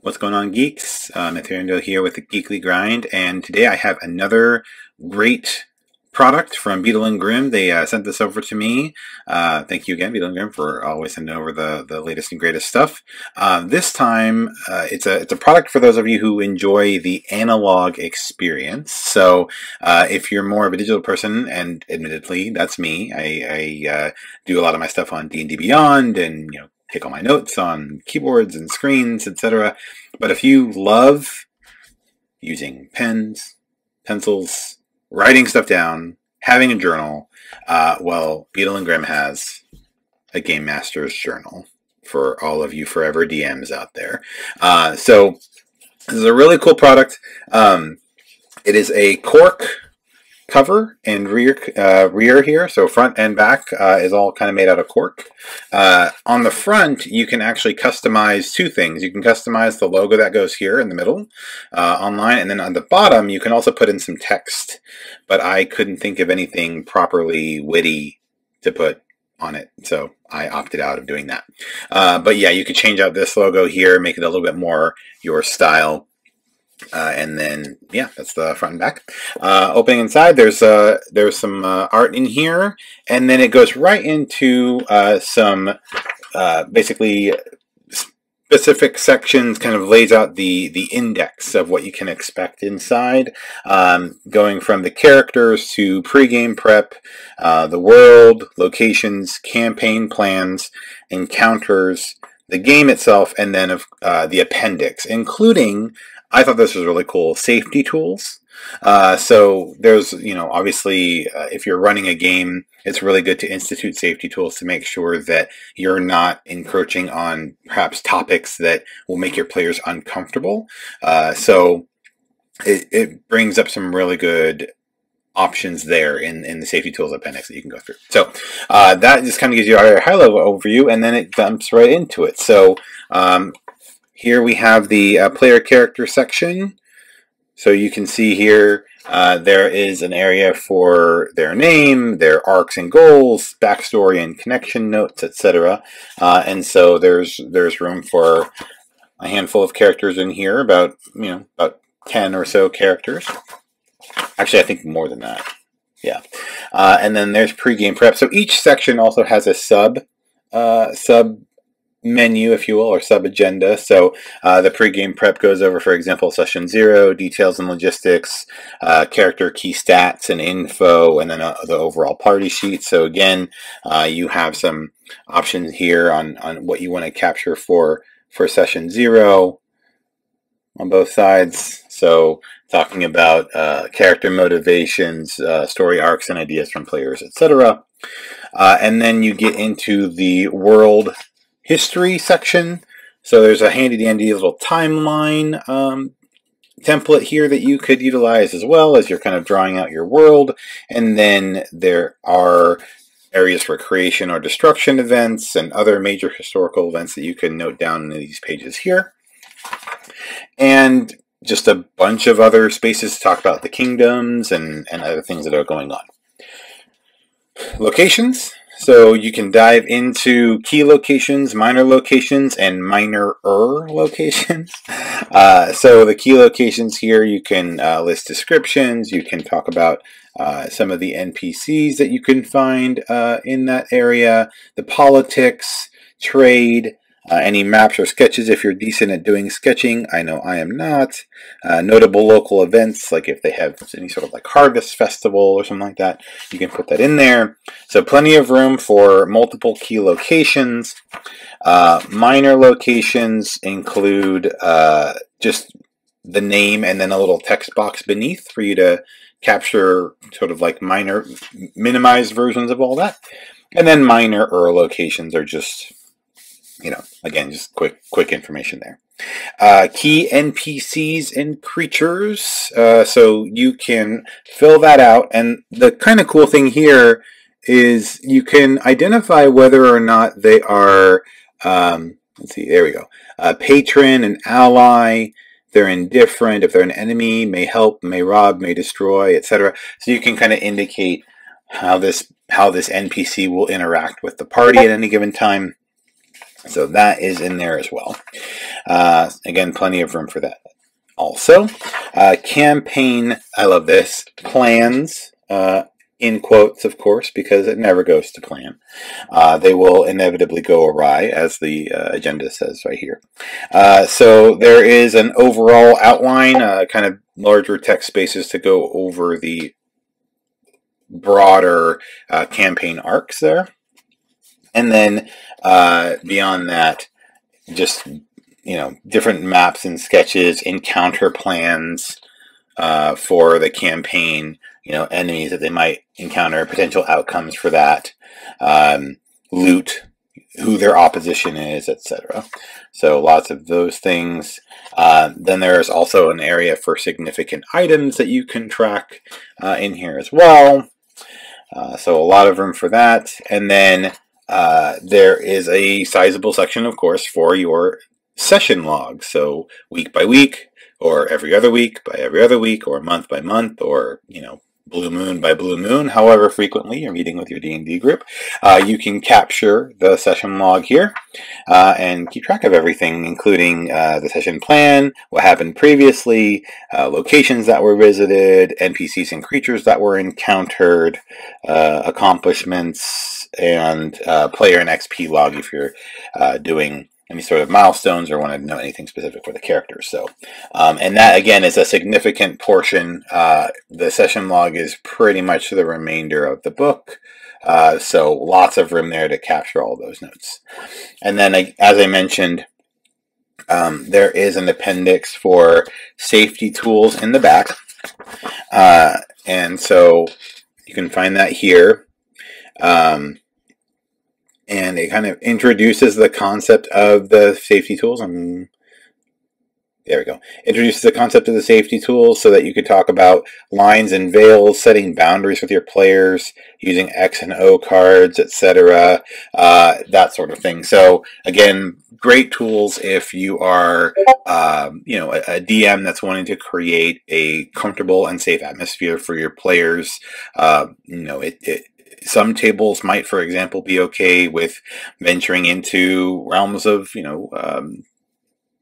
What's going on, geeks? Mithrandiel here with the Geekly Grind, and today I have another great product from Beadle and Grimm. They sent this over to me. Thank you again, Beadle and Grimm, for always sending over the latest and greatest stuff. This time, it's a product for those of you who enjoy the analog experience. So, if you're more of a digital person, and admittedly, that's me. I do a lot of my stuff on D&D Beyond, and take all my notes on keyboards and screens, etc. But if you love using pens, pencils, writing stuff down, having a journal, well, Beadle and Grimm has a Gamemaster's Journal for all of you forever DMs out there. So this is a really cool product. It is a cork cover and rear here, so front and back is all kind of made out of cork. On the front, you can actually customize two things. You can customize the logo that goes here in the middle online, and then on the bottom you can also put in some text, but I couldn't think of anything properly witty to put on it, so I opted out of doing that. But yeah, you could change out this logo here, make it a little bit more your style. And then, yeah, that's the front and back. Opening inside, there's some art in here, and then it goes right into some basically specific sections, kind of lays out the index of what you can expect inside, going from the characters to pregame prep, the world, locations, campaign plans, encounters, the game itself, and then the appendix, including, I thought this was really cool, safety tools. So there's, obviously, if you're running a game, it's really good to institute safety tools to make sure that you're not encroaching on perhaps topics that will make your players uncomfortable. So it brings up some really good options there in the safety tools appendix that you can go through. So that just kind of gives you a high-level overview, and then it jumps right into it. So here we have the player character section. So you can see here there is an area for their name, their arcs and goals, backstory and connection notes, etc. And so there's room for a handful of characters in here, about 10 or so characters. Actually, I think more than that. Yeah. And then there's pregame prep. So each section also has a sub menu, if you will, or sub-agenda. So the pregame prep goes over, for example, session 0, details and logistics, character key stats and info, and then the overall party sheet. So again, you have some options here on what you want to capture for session 0 on both sides. So talking about character motivations, story arcs and ideas from players, etc. And then you get into the world history section. So there's a handy-dandy little timeline template here that you could utilize as well as you're kind of drawing out your world. And then there are areas for creation or destruction events and other major historical events that you can note down in these pages here. And just a bunch of other spaces to talk about the kingdoms and other things that are going on. Locations. So you can dive into key locations, minor locations, and minor-er locations. So the key locations here, you can list descriptions. You can talk about some of the NPCs that you can find in that area, the politics, trade, any maps or sketches if you're decent at doing sketching. I know I am not. Notable local events, like if they have any sort of like harvest festival or something like that, you can put that in there. So plenty of room for multiple key locations. Minor locations include just the name and then a little text box beneath for you to capture sort of like minimized versions of all that. And then minor-er locations are just, again, just quick information there. Key NPCs and creatures, so you can fill that out, and the kind of cool thing here is you can identify whether or not they are, let's see, there we go, patron, an ally, they're indifferent, if they're an enemy, may help, may rob, may destroy, etc. So you can kind of indicate how this NPC will interact with the party at any given time. So that is in there as well. Again, plenty of room for that. Also, campaign, I love this, plans, in quotes, of course, because it never goes to plan. They will inevitably go awry, as the agenda says right here. So there is an overall outline, kind of larger text spaces to go over the broader campaign arcs there. And then beyond that, just, different maps and sketches, encounter plans for the campaign, enemies that they might encounter, potential outcomes for that, loot, who their opposition is, etc. So lots of those things. Then there's also an area for significant items that you can track in here as well. So a lot of room for that. And then there is a sizable section, of course, for your session log. So week by week, or every other week by every other week, or month by month, or, blue moon by blue moon, however frequently you're meeting with your D&D group. You can capture the session log here and keep track of everything, including the session plan, what happened previously, locations that were visited, NPCs and creatures that were encountered, accomplishments, and player and XP log if you're doing any sort of milestones or want to know anything specific for the characters. So, and that again is a significant portion. The session log is pretty much the remainder of the book. So lots of room there to capture all those notes. And then, as I mentioned, there is an appendix for safety tools in the back. And so you can find that here. And it kind of introduces the concept of the safety tools. There we go. Introduces the concept of the safety tools so that you could talk about lines and veils, setting boundaries with your players, using X and O cards, etc., that sort of thing. So again, great tools if you are, a DM that's wanting to create a comfortable and safe atmosphere for your players. Some tables might, for example, be okay with venturing into realms of,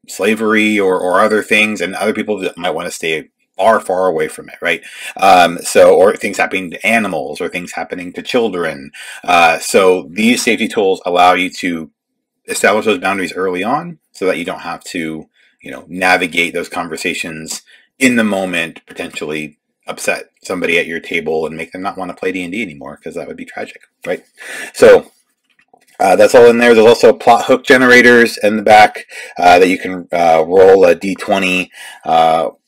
slavery or other things, and other people that might want to stay far away from it, right? Or things happening to animals, or things happening to children. So these safety tools allow you to establish those boundaries early on, so that you don't have to, navigate those conversations in the moment, potentially upset somebody at your table and make them not want to play D&D anymore, because that would be tragic, right? So that's all in there. There's also plot hook generators in the back that you can roll a d20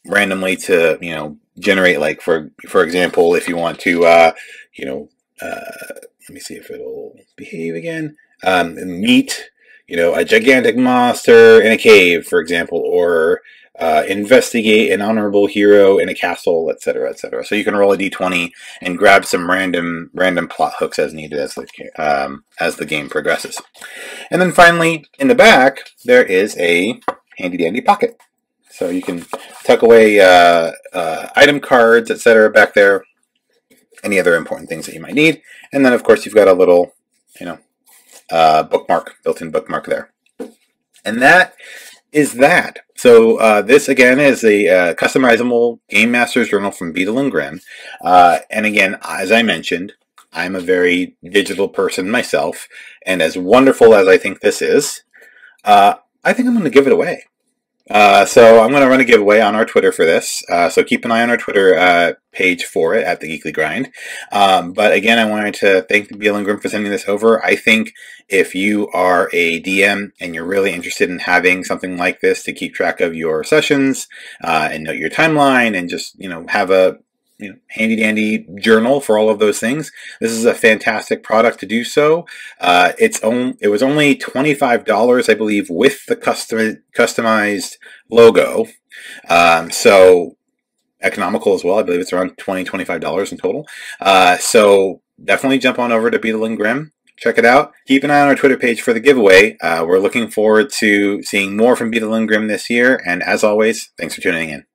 randomly to generate, like for example, if you want to let me see if it'll behave again. Meet a gigantic monster in a cave, for example, or investigate an honorable hero in a castle, etc., etc. So you can roll a d20 and grab some random plot hooks as needed as the game progresses. And then finally, in the back, there is a handy-dandy pocket. So you can tuck away item cards, etc. back there, any other important things that you might need. And then, of course, you've got a little, built-in bookmark there. And that is that. So this, again, is a customizable Gamemaster Journal from Beadle and Grimm. And again, as I mentioned, I'm a very digital person myself. And as wonderful as I think this is, I think I'm going to give it away. So I'm going to run a giveaway on our Twitter for this. So keep an eye on our Twitter page for it at the Geekly Grind. But again, I wanted to thank the Beadle and Grimm for sending this over. I think if you are a DM and you're really interested in having something like this to keep track of your sessions and note your timeline and just have a handy-dandy journal for all of those things, this is a fantastic product to do so. It was only $25, I believe, with the customized logo. So economical as well. I believe it's around $25 in total. So definitely jump on over to Beadle and Grimm. Check it out. Keep an eye on our Twitter page for the giveaway. We're looking forward to seeing more from Beadle and Grimm this year. And as always, thanks for tuning in.